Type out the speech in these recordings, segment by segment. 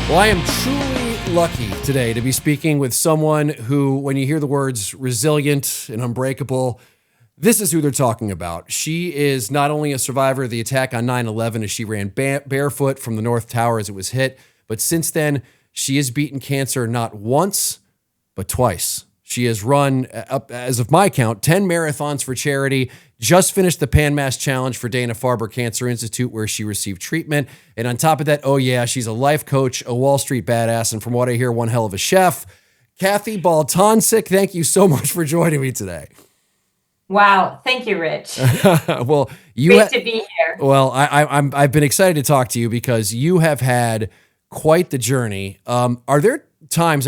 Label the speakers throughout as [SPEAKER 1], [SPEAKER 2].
[SPEAKER 1] Well, I am truly lucky today to be speaking with someone who, when you hear the words resilient and unbreakable, this is who they're talking about. She is not only a survivor of the attack on 9/11 as she ran barefoot from the North Tower as it was hit, but since then, she has beaten cancer not once, but twice. She has run, up as of my count, 10 marathons for charity, just finished the Pan Mass Challenge for Dana-Farber Cancer Institute, where she received treatment. And on top of that, oh yeah, she's a life coach, a Wall Street badass, and from what I hear, one hell of a chef. Kathy Ball Toncic, thank you so much for joining me today.
[SPEAKER 2] Wow. Thank you, Rich.
[SPEAKER 1] Well,
[SPEAKER 2] Great to be here.
[SPEAKER 1] well, I've been excited to talk to you because you have had quite the journey. Are there times,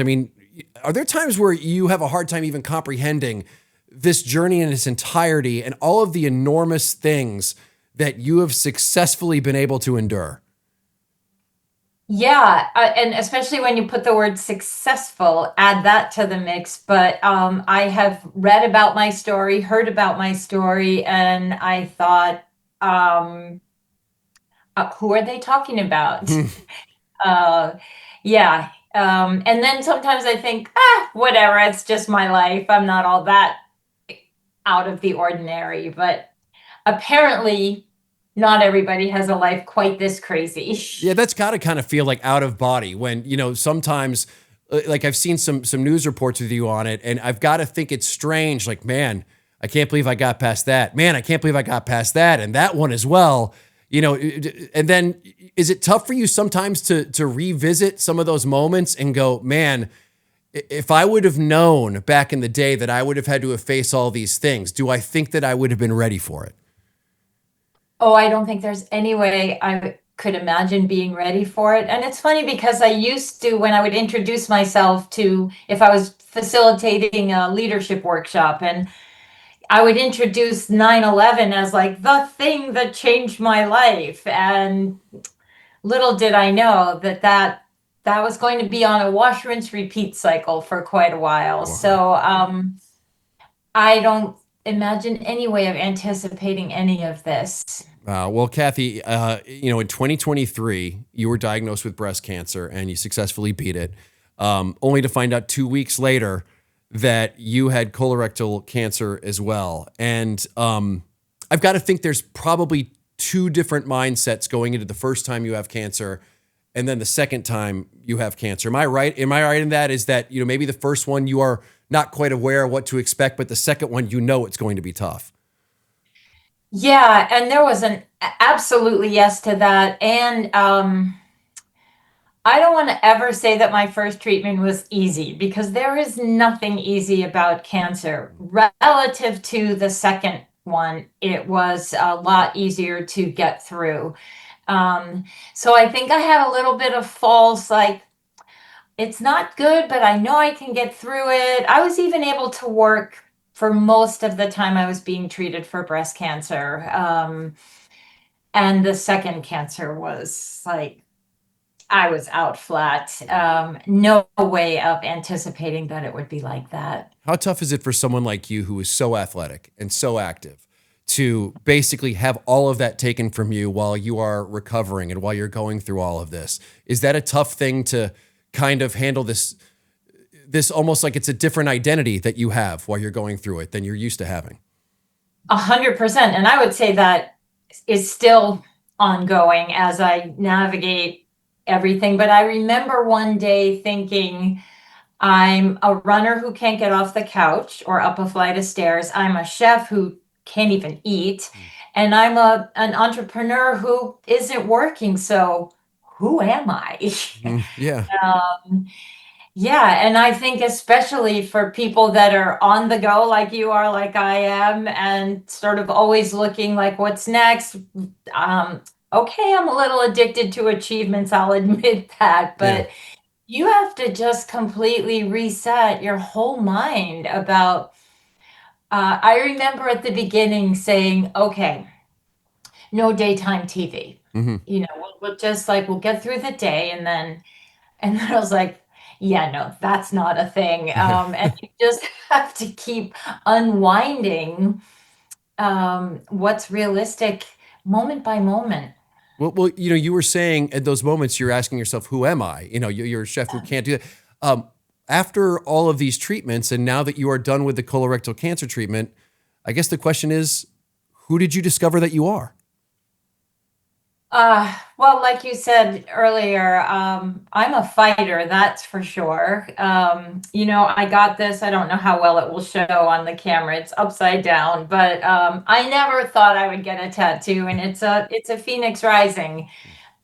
[SPEAKER 1] are there times where you have a hard time even comprehending this journey in its entirety and all of the enormous things that you have successfully been able to endure?
[SPEAKER 2] Yeah, and especially when you put the word successful, add that to the mix. But I have read about my story, heard about my story, and I thought, um, who are they talking about? uh, yeah. And then sometimes I think, whatever, it's just my life. I'm not all that out of the ordinary, but apparently not everybody has a life quite this crazy.
[SPEAKER 1] Yeah, that's got to kind of feel like out of body when, sometimes like I've seen some news reports with you on it and I've got to think it's strange. Like, man, I can't believe I got past that. Man, I can't believe I got past that. And that one as well, and then is it tough for you sometimes to revisit some of those moments and go, man, if I would have known back in the day that I would have had to have faced all these things, do I think that I would have been ready for it?
[SPEAKER 2] Oh, I don't think there's any way I could imagine being ready for it. And it's funny because I used to, when I would introduce myself to, if I was facilitating a leadership workshop, and I would introduce 9/11 as like the thing that changed my life. And little did I know that was going to be on a wash, rinse, repeat cycle for quite a while.
[SPEAKER 1] Wow.
[SPEAKER 2] So I don't imagine any way of anticipating any of this.
[SPEAKER 1] Well, Kathy, in 2023, you were diagnosed with breast cancer and you successfully beat it, only to find out 2 weeks later that you had colorectal cancer as well. And I've got to think there's probably two different mindsets going into the first time you have cancer and then the second time you have cancer. Am I right? Am I right in that? Is that, maybe the first one you are not quite aware of what to expect, but the second one, it's going to be tough.
[SPEAKER 2] Yeah, and there was an absolutely yes to that. And I don't want to ever say that my first treatment was easy because there is nothing easy about cancer. Relative to the second one, it was a lot easier to get through. So I think I had a little bit of false, like, it's not good, but I know I can get through it. I was even able to work for most of the time I was being treated for breast cancer. And the second cancer was like, I was out flat. No way of anticipating that it would be like that.
[SPEAKER 1] How tough is it for someone like you who is so athletic and so active to basically have all of that taken from you while you are recovering and while you're going through all of this? Is that a tough thing to kind of handle this almost like it's a different identity that you have while you're going through it than you're used to having?
[SPEAKER 2] 100%. And I would say that is still ongoing as I navigate everything. But I remember one day thinking, I'm a runner who can't get off the couch or up a flight of stairs. I'm a chef who can't even eat. And I'm an entrepreneur who isn't working. So who am I?
[SPEAKER 1] Yeah.
[SPEAKER 2] um, yeah, and I think especially for people that are on the go like you are, like I am, and sort of always looking like what's next. Um, okay, I'm a little addicted to achievements, I'll admit that,
[SPEAKER 1] Yeah.
[SPEAKER 2] but you have to just completely reset your whole mind about. I remember at the beginning saying, okay, no daytime TV.
[SPEAKER 1] Hmm.
[SPEAKER 2] We'll just like, we'll get through the day and then I was like, yeah, no, that's not a thing.
[SPEAKER 1] Yeah.
[SPEAKER 2] And you just have to keep unwinding what's realistic moment by moment.
[SPEAKER 1] Well, you were saying at those moments, you're asking yourself, who am I? You're a chef who can't do that. After all of these treatments, and now that you are done with the colorectal cancer treatment, I guess the question is, who did you discover that you are?
[SPEAKER 2] Well, like you said earlier, I'm a fighter, that's for sure. I got this. I don't know how well it will show on the camera. It's upside down, but I never thought I would get a tattoo, and it's a phoenix rising.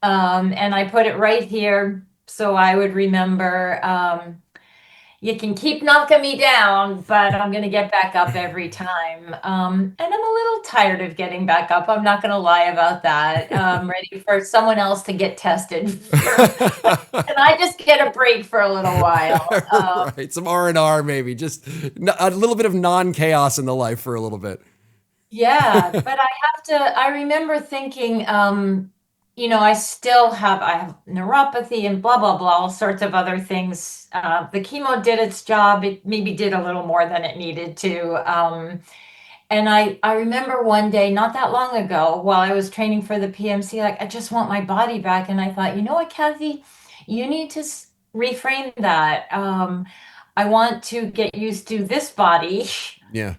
[SPEAKER 2] And I put it right here so I would remember. You can keep knocking me down, but I'm going to get back up every time. And I'm a little tired of getting back up. I'm not going to lie about that. I'm ready for someone else to get tested and I just get a break for a little while.
[SPEAKER 1] Right, some R&R maybe, just a little bit of non-chaos in the life for a little bit.
[SPEAKER 2] Yeah, but I remember thinking, I have neuropathy and blah, blah, blah, all sorts of other things. The chemo did its job. It maybe did a little more than it needed to. And I remember one day, not that long ago, while I was training for the PMC, like, I just want my body back. And I thought, you know what, Kathy, you need to reframe that. I want to get used to this body
[SPEAKER 1] Yeah.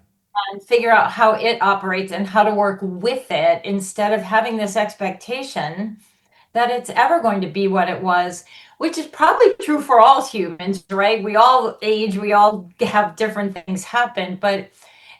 [SPEAKER 2] and figure out how it operates and how to work with it instead of having this expectation that it's ever going to be what it was, which is probably true for all humans, right? We all age, we all have different things happen, but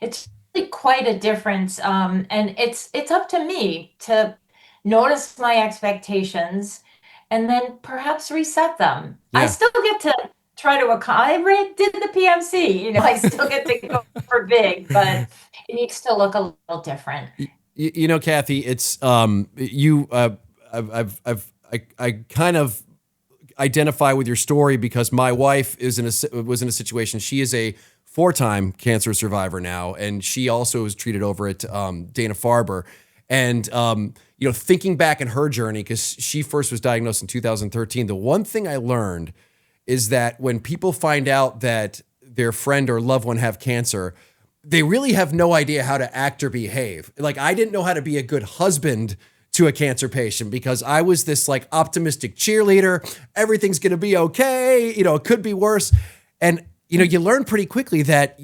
[SPEAKER 2] it's really quite a difference. And it's up to me to notice my expectations and then perhaps reset them. I
[SPEAKER 1] Yeah.
[SPEAKER 2] still get to try to I did the PMC, I still get to go for big, but it needs to look a little different.
[SPEAKER 1] Kathy, it's you. I kind of identify with your story because my wife was in a situation. She is a 4-time cancer survivor now, and she also was treated over at Dana-Farber. And thinking back in her journey, because she first was diagnosed in 2013, the one thing I learned is that when people find out that their friend or loved one have cancer, they really have no idea how to act or behave. Like, I didn't know how to be a good husband to a cancer patient because I was this like optimistic cheerleader. Everything's going to be okay. It could be worse. And, you learn pretty quickly that,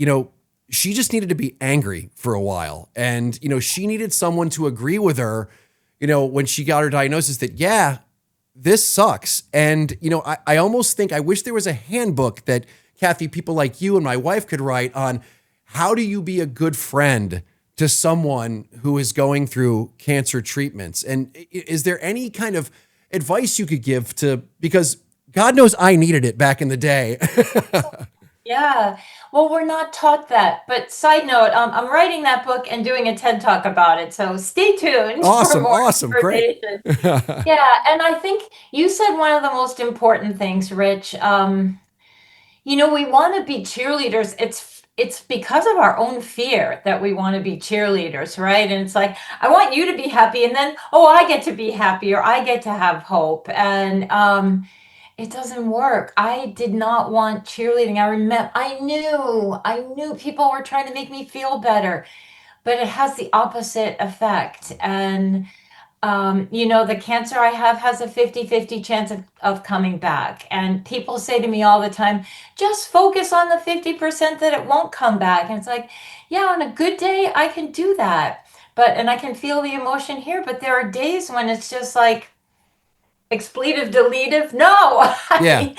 [SPEAKER 1] she just needed to be angry for a while. And, she needed someone to agree with her, when she got her diagnosis that, yeah, this sucks. And, I almost think I wish there was a handbook that, Kathy, people like you and my wife could write on how do you be a good friend to someone who is going through cancer treatments. And is there any kind of advice you could give because God knows I needed it back in the day.
[SPEAKER 2] Yeah, well, we're not taught that. But side note, I'm writing that book and doing a TED Talk about it. So stay tuned for more
[SPEAKER 1] Awesome. Great.
[SPEAKER 2] information. Yeah, and I think you said one of the most important things, Rich. We want to be cheerleaders. It's because of our own fear that we want to be cheerleaders, right? And it's like, I want you to be happy, and then, oh, I get to be happy, or I get to have hope. And it doesn't work. I did not want cheerleading. I knew people were trying to make me feel better, but it has the opposite effect. And the cancer I have has a 50-50 chance of coming back. And people say to me all the time, just focus on the 50% that it won't come back. And it's like, yeah, on a good day, I can do that. And I can feel the emotion here, but there are days when it's just like expletive, deletive. No,
[SPEAKER 1] Yeah.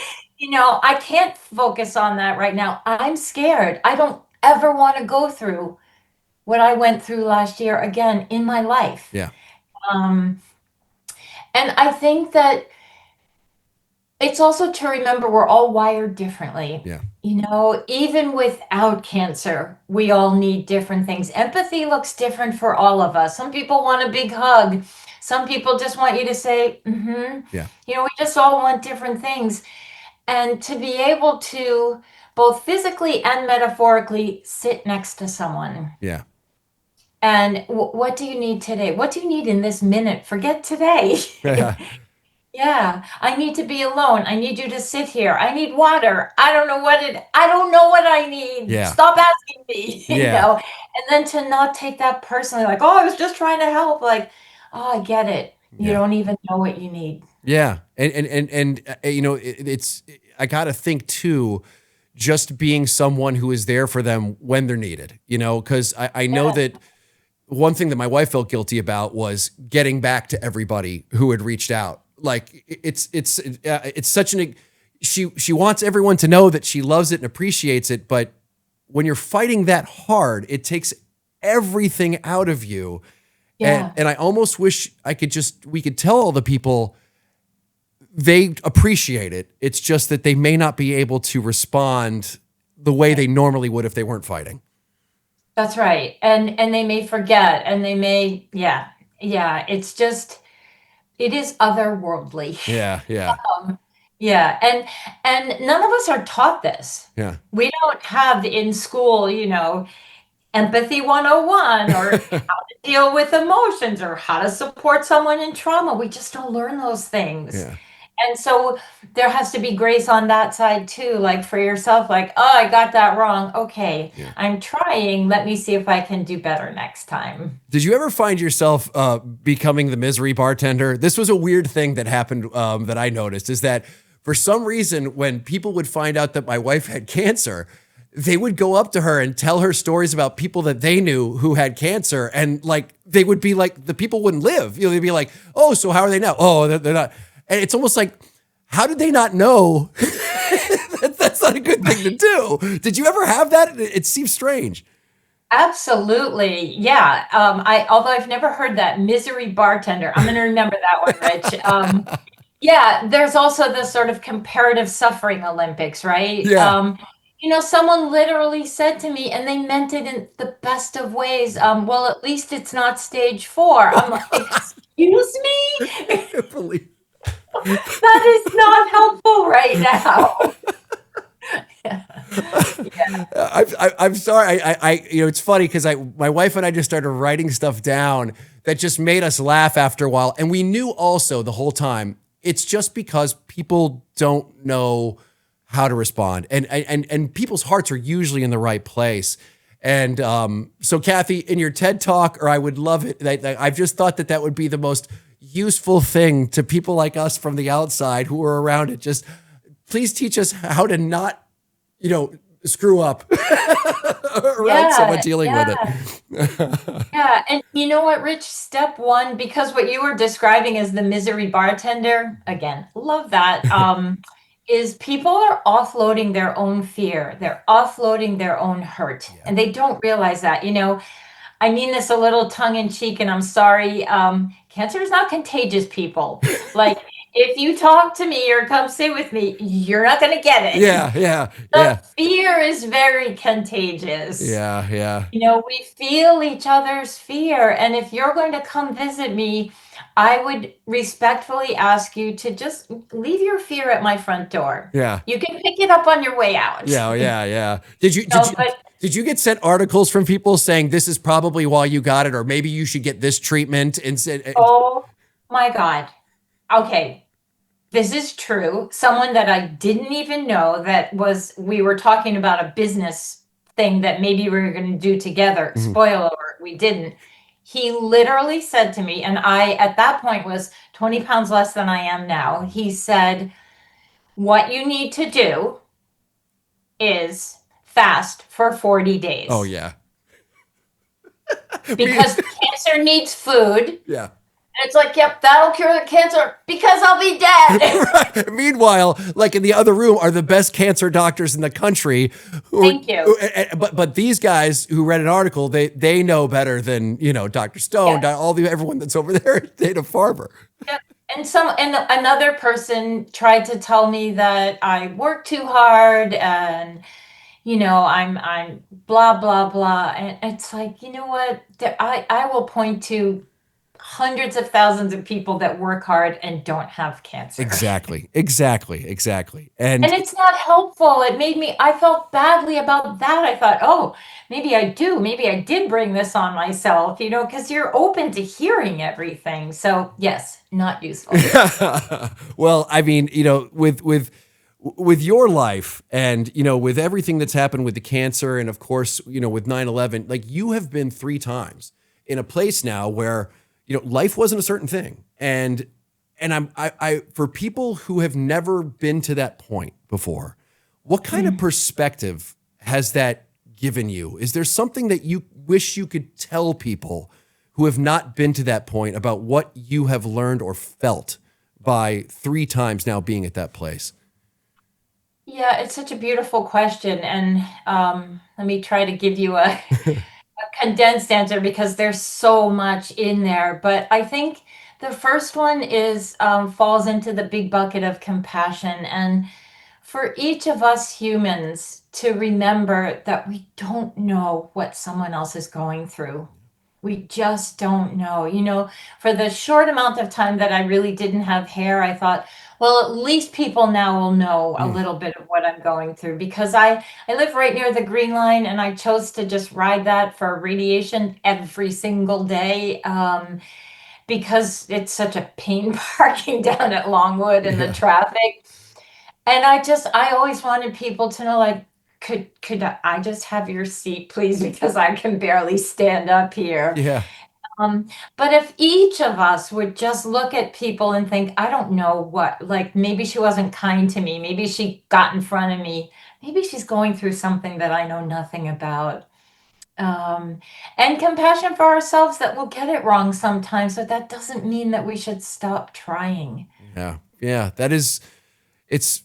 [SPEAKER 2] I can't focus on that right now. I'm scared. I don't ever want to go through what I went through last year again in my life.
[SPEAKER 1] Yeah.
[SPEAKER 2] Um, and I think that it's also to remember we're all wired differently.
[SPEAKER 1] Yeah.
[SPEAKER 2] Even without cancer, we all need different things. Empathy looks different for all of us. Some people want a big hug. Some people just want you to say, mm-hmm.
[SPEAKER 1] Yeah.
[SPEAKER 2] We just all want different things. And to be able to both physically and metaphorically sit next to someone.
[SPEAKER 1] Yeah.
[SPEAKER 2] And what do you need today? What do you need in this minute? Forget today. Yeah, I need to be alone. I need you to sit here. I need water. I don't know what I need.
[SPEAKER 1] Yeah.
[SPEAKER 2] Stop asking me,
[SPEAKER 1] Yeah.
[SPEAKER 2] And then to not take that personally, like, oh, I was just trying to help. Like, oh, I get it. You
[SPEAKER 1] Yeah.
[SPEAKER 2] don't even know what you need.
[SPEAKER 1] Yeah. It's, I got to think too, just being someone who is there for them when they're needed, because I know
[SPEAKER 2] Yeah,
[SPEAKER 1] that one thing that my wife felt guilty about was getting back to everybody who had reached out. Like it's such she wants everyone to know that she loves it and appreciates it. But when you're fighting that hard, it takes everything out of you. And,
[SPEAKER 2] yeah,
[SPEAKER 1] and I almost wish we could tell all the people they appreciate it. It's just that they may not be able to respond the way they normally would if they weren't fighting.
[SPEAKER 2] that's right. And they may forget, and they may, yeah, yeah. It's just, it is otherworldly.
[SPEAKER 1] Yeah, yeah,
[SPEAKER 2] Yeah, and none of us are taught this.
[SPEAKER 1] yeah.
[SPEAKER 2] We don't have in school, empathy 101 or how to deal with emotions or how to support someone in trauma. We just don't learn those things.
[SPEAKER 1] Yeah.
[SPEAKER 2] And so there has to be grace on that side too, like for yourself, like, oh, I got that wrong. Okay,
[SPEAKER 1] Yeah.
[SPEAKER 2] I'm trying. Let me see if I can do better next time.
[SPEAKER 1] Did you ever find yourself becoming the misery bartender? This was a weird thing that happened that I noticed is that for some reason, when people would find out that my wife had cancer, they would go up to her and tell her stories about people that they knew who had cancer. And like, they would be like, the people wouldn't live. They'd be like, oh, so how are they now? Oh, they're not. And it's almost like, how did they not know that's not a good thing to do? Did you ever have that? It seems strange.
[SPEAKER 2] Absolutely. Yeah. Although I've never heard that misery bartender, I'm going to remember that one, Rich. Yeah, there's also the sort of comparative suffering Olympics, right?
[SPEAKER 1] Yeah.
[SPEAKER 2] Someone literally said to me, and they meant it in the best of ways, well, at least it's not stage 4. I'm like, excuse me?
[SPEAKER 1] Believe.
[SPEAKER 2] That is not helpful right now. Yeah.
[SPEAKER 1] I'm sorry. It's funny because my wife and I just started writing stuff down that just made us laugh after a while. And we knew also the whole time, it's just because people don't know how to respond and people's hearts are usually in the right place. And so Kathy, in your TED talk, or I would love it. I've just thought that would be the most useful thing to people like us from the outside who are around it. Just please teach us how to not, screw up around someone dealing with it.
[SPEAKER 2] Yeah. And you know what, Rich? Step 1, because what you were describing as the misery bartender, again, love that, is people are offloading their own fear. They're offloading their own hurt.
[SPEAKER 1] Yeah.
[SPEAKER 2] And they don't realize that. I mean this a little tongue in cheek, and I'm sorry. Cancer is not contagious, people. Like, if you talk to me or come sit with me, you're not going to get it.
[SPEAKER 1] Yeah.
[SPEAKER 2] The fear is very contagious.
[SPEAKER 1] Yeah.
[SPEAKER 2] We feel each other's fear. And if you're going to come visit me, I would respectfully ask you to just leave your fear at my front door.
[SPEAKER 1] Yeah.
[SPEAKER 2] You can pick it up on your way out.
[SPEAKER 1] Yeah. Did you get sent articles from people saying this is probably why you got it, or maybe you should get this treatment instead?
[SPEAKER 2] Oh my God. Okay. This is true. Someone that I didn't even know we were talking about a business thing that maybe we were going to do together. Mm-hmm. Spoiler alert, we didn't. He literally said to me, and I, at that point, was 20 pounds less than I am now. He said, what you need to do is fast for 40 days.
[SPEAKER 1] Oh, yeah.
[SPEAKER 2] Because cancer needs food.
[SPEAKER 1] Yeah.
[SPEAKER 2] And it's like, yep, that'll cure the cancer because I'll be dead.
[SPEAKER 1] Right. Meanwhile, like in the other room are the best cancer doctors in the country.
[SPEAKER 2] Thank you.
[SPEAKER 1] But these guys who read an article, they know better than, Dr. Stone, yes. Everyone that's over there at Dana-Farber.
[SPEAKER 2] Yep. And another person tried to tell me that I work too hard and I'm blah blah blah, and it's like, you know what? I will point to hundreds of thousands of people that work hard and don't have cancer.
[SPEAKER 1] Exactly.
[SPEAKER 2] And it's not helpful. I felt badly about that. I thought, oh, maybe I did bring this on myself, because you're open to hearing everything. So yes, not useful.
[SPEAKER 1] Well, I mean, with your life and, with everything that's happened with the cancer and of course, with 9/11, like you have been 3 times in a place now where life wasn't a certain thing. And I for people who have never been to that point before, what kind of perspective has that given you? Is there something that you wish you could tell people who have not been to that point about what you have learned or felt by 3 times now being at that place?
[SPEAKER 2] Yeah, it's such a beautiful question. And let me try to give you a condensed answer because there's so much in there. But I think the first one is falls into the big bucket of compassion. And for each of us humans to remember that we don't know what someone else is going through. We just don't know. For the short amount of time that I really didn't have hair, I thought, well, at least people now will know a
[SPEAKER 1] Mm,
[SPEAKER 2] little bit of what I'm going through because I live right near the Green Line and I chose to just ride that for radiation every single day because it's such a pain parking down at Longwood and the
[SPEAKER 1] yeah.
[SPEAKER 2] traffic. And I always wanted people to know, like, could I just have your seat, please? Because I can barely stand up here.
[SPEAKER 1] Yeah.
[SPEAKER 2] Um, but if each of us would just look at people and think, I don't know what, like maybe she wasn't kind to me, maybe she got in front of me, maybe she's going through something that I know nothing about. Um, and compassion for ourselves that we'll get it wrong sometimes, but that doesn't mean that we should stop trying.
[SPEAKER 1] Yeah. Yeah. That is, it's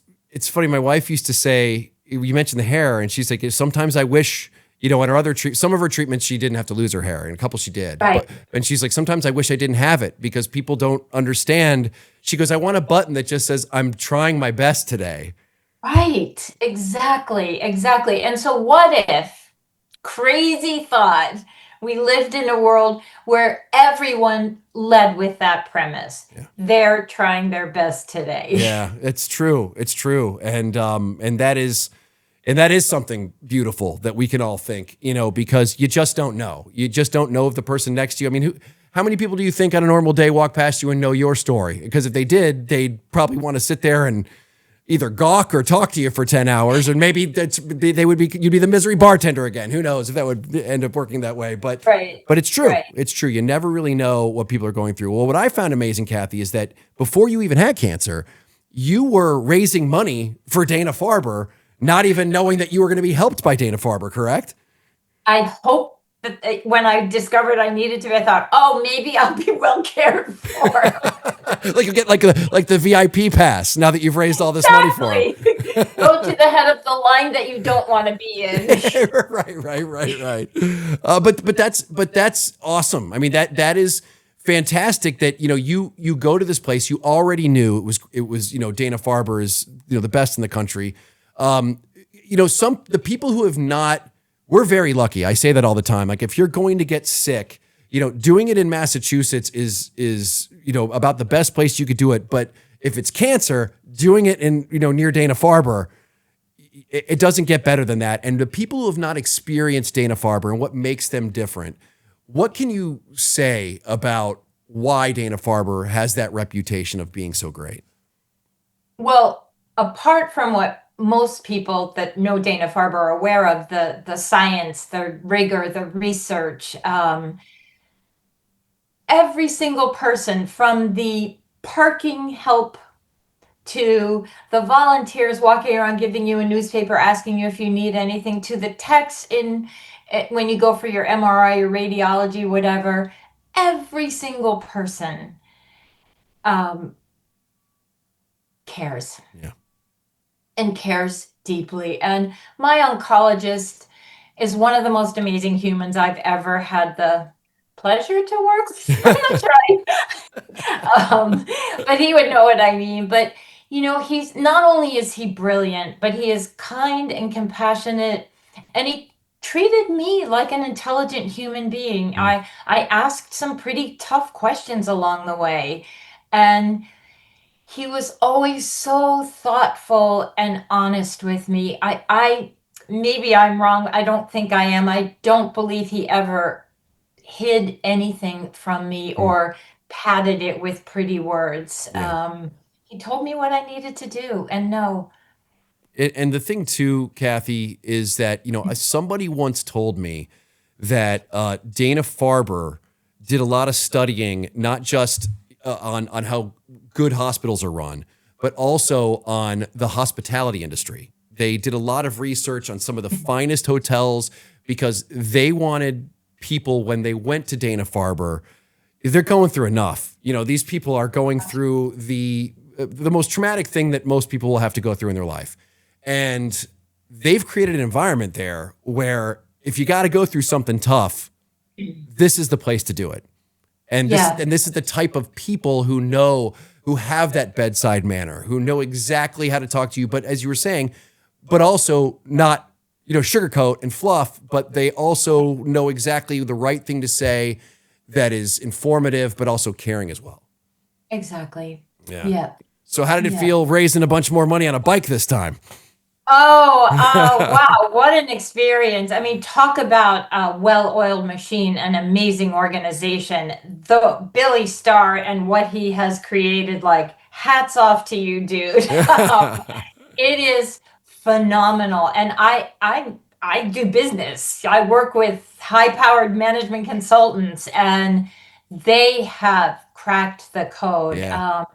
[SPEAKER 1] funny. My wife used to say, you mentioned the hair, and she's like, sometimes I wish, in her some of her treatments, she didn't have to lose her hair, and a couple she did.
[SPEAKER 2] Right.
[SPEAKER 1] And she's like, sometimes I wish I didn't have it because people don't understand. She goes, I want a button that just says, I'm trying my best today.
[SPEAKER 2] Right. Exactly. Exactly. And so what if, crazy thought, we lived in a world where everyone led with that premise.
[SPEAKER 1] Yeah.
[SPEAKER 2] They're trying their best today.
[SPEAKER 1] Yeah, it's true. It's true. And that is something beautiful that we can all think, because you just don't know. You just don't know if the person next to you. I mean, how many people do you think on a normal day walk past you and know your story? Because if they did, they'd probably want to sit there and either gawk or talk to you for 10 hours, and maybe you'd be the misery bartender again. Who knows if that would end up working that way? But
[SPEAKER 2] Right.
[SPEAKER 1] but it's true.
[SPEAKER 2] Right.
[SPEAKER 1] It's true. You never really know what people are going through. Well, what I found amazing, Kathy, is that before you even had cancer, you were raising money for Dana-Farber, not even knowing that you were going to be helped by Dana-Farber, correct?
[SPEAKER 2] I hope that when I discovered I needed to, I thought, oh, maybe I'll be well cared for.
[SPEAKER 1] Like you get like the VIP pass now that you've raised all this money for him.
[SPEAKER 2] Exactly. Go to the head of the line that you don't want to be in.
[SPEAKER 1] Right. But that's awesome. I mean, that is fantastic that you go to this place. You already knew it was Dana-Farber is the best in the country. The people who have not, we're very lucky. I say that all the time. Like if you're going to get sick, doing it in Massachusetts is about the best place you could do it. But if it's cancer, doing it in near Dana-Farber, it doesn't get better than that. And the people who have not experienced Dana-Farber and what makes them different, what can you say about why Dana-Farber has that reputation of being so great?
[SPEAKER 2] Well, apart from what most people that know Dana-Farber are aware of, the science, the rigor, the research, every single person from the parking help to the volunteers walking around giving you a newspaper asking you if you need anything to the techs when you go for your MRI, your radiology, whatever, every single person cares.
[SPEAKER 1] Yeah.
[SPEAKER 2] And cares deeply. And my oncologist is one of the most amazing humans I've ever had the pleasure to work with. I'm not sure. But he would know what I mean. But he's not only is he brilliant, but he is kind and compassionate, and he treated me like an intelligent human being. I asked some pretty tough questions along the way, and he was always so thoughtful and honest with me. I maybe I'm wrong. I don't think I am. I don't believe he ever hid anything from me or padded it with pretty words.
[SPEAKER 1] Yeah.
[SPEAKER 2] He told me what I needed to do and know.
[SPEAKER 1] And the thing too, Kathy, is that somebody once told me that Dana-Farber did a lot of studying, not just on how good hospitals are run, but also on the hospitality industry. They did a lot of research on some of the finest hotels because they wanted people, when they went to Dana-Farber, they're going through enough. You know, these people are going through the most traumatic thing that most people will have to go through in their life. And they've created an environment there where if you got to go through something tough, this is the place to do it. And this is the type of people who have that bedside manner, who know exactly how to talk to you. But as you were saying, but also not, sugarcoat and fluff, but they also know exactly the right thing to say that is informative, but also caring as well.
[SPEAKER 2] Exactly.
[SPEAKER 1] Yeah.
[SPEAKER 2] Yeah.
[SPEAKER 1] So how did it feel raising a bunch more money on a bike this time?
[SPEAKER 2] Oh, wow. What an experience. I mean, talk about a well-oiled machine, an amazing organization. The Billy Starr and what he has created, like, hats off to you, dude. It is phenomenal. And I do business. I work with high-powered management consultants, and they have cracked the code.
[SPEAKER 1] Yeah.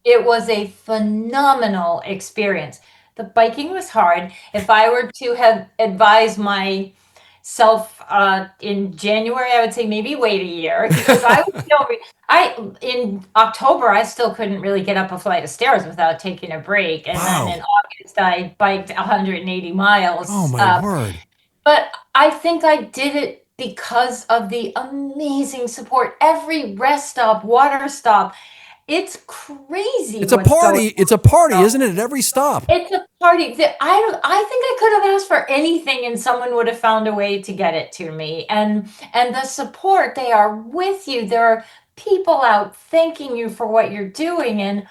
[SPEAKER 2] It was a phenomenal experience. The biking was hard. If I were to have advised myself in January, I would say maybe wait a year, because I was still in October I still couldn't really get up a flight of stairs without taking a break, and then in August I biked 180 miles.
[SPEAKER 1] Oh my word!
[SPEAKER 2] But I think I did it because of the amazing support. Every rest stop, water stop. It's crazy.
[SPEAKER 1] It's a party. It's a party, isn't it? At every stop.
[SPEAKER 2] It's a party. I think I could have asked for anything and someone would have found a way to get it to me. And the support, they are with you. There are people out thanking you for what you're doing. And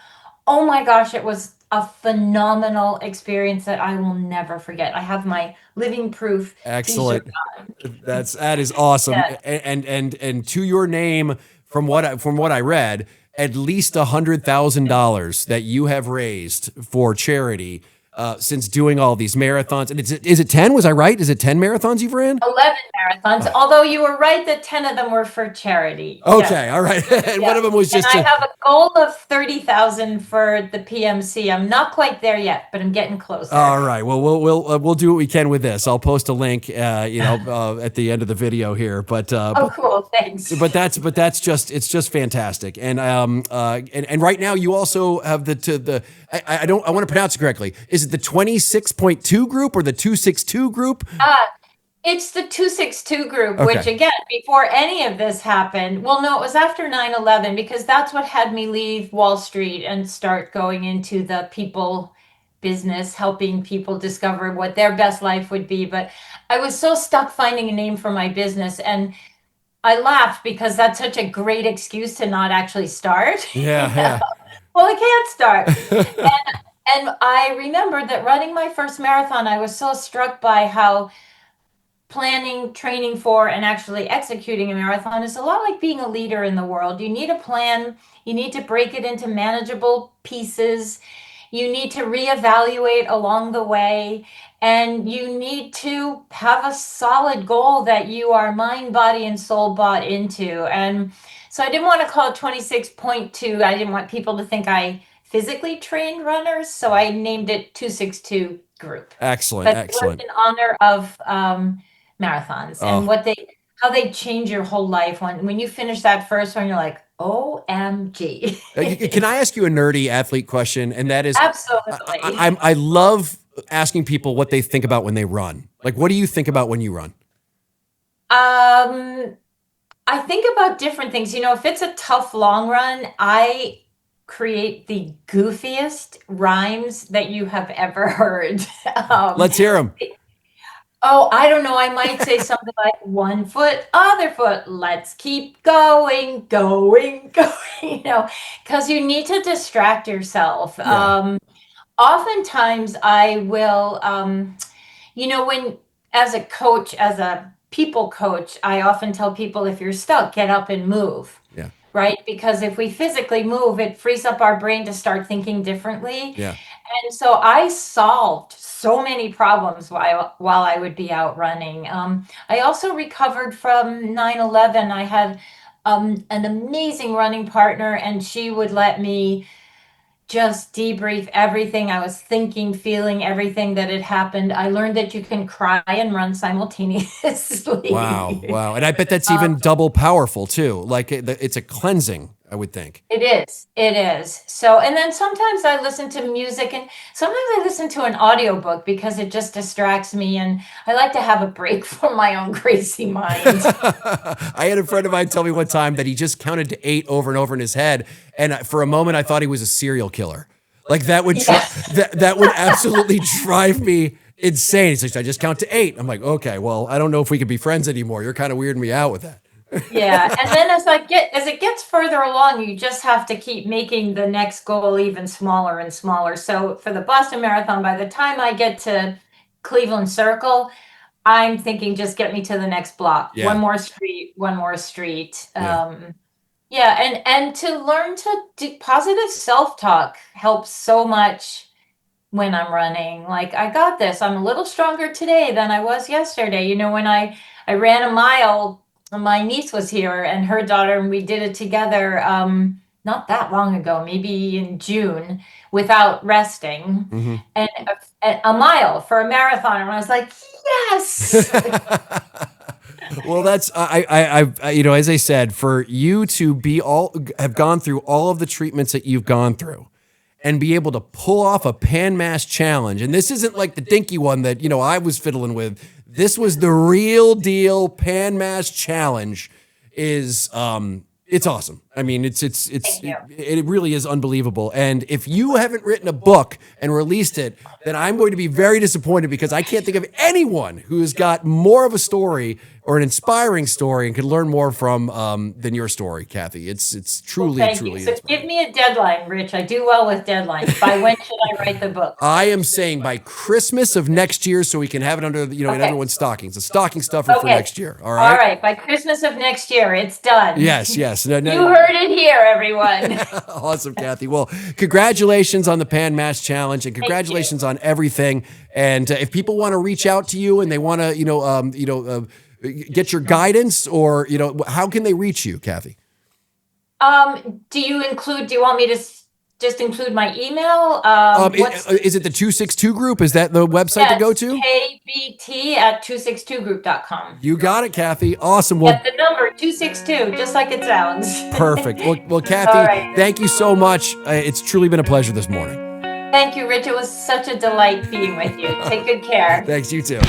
[SPEAKER 2] oh my gosh, it was a phenomenal experience that I will never forget. I have my living proof.
[SPEAKER 1] Excellent.
[SPEAKER 2] T-shirt.
[SPEAKER 1] That is awesome.
[SPEAKER 2] Yeah.
[SPEAKER 1] And to your name, from what I read, at least $100,000 that you have raised for charity since doing all these marathons. And is it 10? Was I right? Is it 10 marathons you've ran?
[SPEAKER 2] 11 marathons, although you were right that 10 of them were for charity.
[SPEAKER 1] Okay,
[SPEAKER 2] Yeah.
[SPEAKER 1] all right. And one of them was just.
[SPEAKER 2] And I have a goal of 30,000 for the PMC. I'm not quite there yet, but I'm getting closer.
[SPEAKER 1] All right. Well, we'll do what we can with this. I'll post a link, at the end of the video here. But
[SPEAKER 2] cool. Thanks.
[SPEAKER 1] But that's just fantastic. And right now you also have I want to pronounce it correctly. Is it the 26.2 group or the 262 group?
[SPEAKER 2] It's the 262 group, which again, before any of this happened, well, no, it was after 9/11, because that's what had me leave Wall Street and start going into the people business, helping people discover what their best life would be. But I was so stuck finding a name for my business, and I laughed because that's such a great excuse to not actually start.
[SPEAKER 1] Yeah.
[SPEAKER 2] Well, I can't start. And I remember that running my first marathon, I was so struck by how planning, training for, and actually executing a marathon is a lot like being a leader in the world. You need a plan. You need to break it into manageable pieces. You need to reevaluate along the way. And you need to have a solid goal that you are mind, body, and soul bought into. And so I didn't want to call it 26.2. I didn't want people to think I physically trained runners. So I named it 262 group.
[SPEAKER 1] Excellent.
[SPEAKER 2] But
[SPEAKER 1] Excellent.
[SPEAKER 2] it was in honor of marathons and how they change your whole life. When you finish that first one, you're like, OMG.
[SPEAKER 1] Can I ask you a nerdy athlete question? And that is,
[SPEAKER 2] absolutely.
[SPEAKER 1] I love asking people what they think about when they run. Like, what do you think about when you run?
[SPEAKER 2] I think about different things. If it's a tough long run, I create the goofiest rhymes that you have ever heard.
[SPEAKER 1] Let's hear them.
[SPEAKER 2] Oh, I don't know. I might say something like 1 foot, other foot. Let's keep going, because you need to distract yourself.
[SPEAKER 1] Yeah.
[SPEAKER 2] Oftentimes I will, when as a coach, as a people coach, I often tell people, if you're stuck, get up and move.
[SPEAKER 1] Yeah.
[SPEAKER 2] Right? Because if we physically move, it frees up our brain to start thinking differently.
[SPEAKER 1] Yeah.
[SPEAKER 2] And so I solved so many problems while I would be out running. I also recovered from 9/11. I had an amazing running partner, and she would let me just debrief everything I was thinking, feeling, everything that had happened. I learned that you can cry and run
[SPEAKER 1] Wow.
[SPEAKER 2] simultaneously.
[SPEAKER 1] Wow. And I bet that's even double powerful too. Like it's a cleansing, I would think.
[SPEAKER 2] It is. It is. So, and then sometimes I listen to music, and sometimes I listen to an audiobook because it just distracts me, and I like to have a break from my own crazy mind.
[SPEAKER 1] I had a friend of mine tell me one time that he just counted to 8 over and over in his head. And for a moment, I thought he was a serial killer. Like that would that would absolutely drive me insane. He's like, I just count to 8. I'm like, okay, well, I don't know if we can be friends anymore. You're kind of weirding me out with that.
[SPEAKER 2] Yeah, and then as it gets further along, you just have to keep making the next goal even smaller and smaller. So for the Boston Marathon, by the time I get to Cleveland Circle, I'm thinking just get me to the next block.
[SPEAKER 1] Yeah.
[SPEAKER 2] One more street, one more street.
[SPEAKER 1] Yeah.
[SPEAKER 2] Yeah, and to learn to do positive self-talk helps so much when I'm running. Like, I got this. I'm a little stronger today than I was yesterday. You know, when I ran a mile, my niece was here and her daughter, and we did it together not that long ago, maybe in June, without resting. And a mile for a marathon. And I was like, yes.
[SPEAKER 1] Well, that's I you know, as I said, for you to have gone through all of the treatments that you've gone through and be able to pull off a Pan Mass challenge, and this isn't like the dinky one that, you know, I was fiddling with. This was the real deal Pan Mass challenge. Is it's awesome. I mean, it really is unbelievable. And if you haven't written a book and released it, then I'm going to be very disappointed, because I can't think of anyone who has got more of a story or an inspiring story and can learn more from than your story, Kathy. It's truly,
[SPEAKER 2] Thank
[SPEAKER 1] truly
[SPEAKER 2] you. So
[SPEAKER 1] inspiring.
[SPEAKER 2] give me a deadline, Rich. I do well with deadlines. By when should I write the book?
[SPEAKER 1] I am saying by Christmas of next year, so we can have it under, you know, in everyone's stockings. A stocking stuffer for next year. All right.
[SPEAKER 2] All right. By Christmas of next year, it's done.
[SPEAKER 1] Yes. No,
[SPEAKER 2] You heard it here, everyone.
[SPEAKER 1] Awesome, Kathy. Well, congratulations on the Pan Mass Challenge, and congratulations on everything. And if people want to reach out to you and they want to, get your guidance, or, you know, how can they reach you, Kathy?
[SPEAKER 2] Do you want me to just include my email?
[SPEAKER 1] Is it the 262 group? Is that the website to go to?
[SPEAKER 2] KBT@262group.com.
[SPEAKER 1] You got it, Kathy. Awesome. Well,
[SPEAKER 2] the number 262, just like it sounds.
[SPEAKER 1] Perfect. Well, Kathy, thank you so much. It's truly been a pleasure this morning.
[SPEAKER 2] Thank you, Rich. It was such a delight being with you. Take good care.
[SPEAKER 1] Thanks, you too.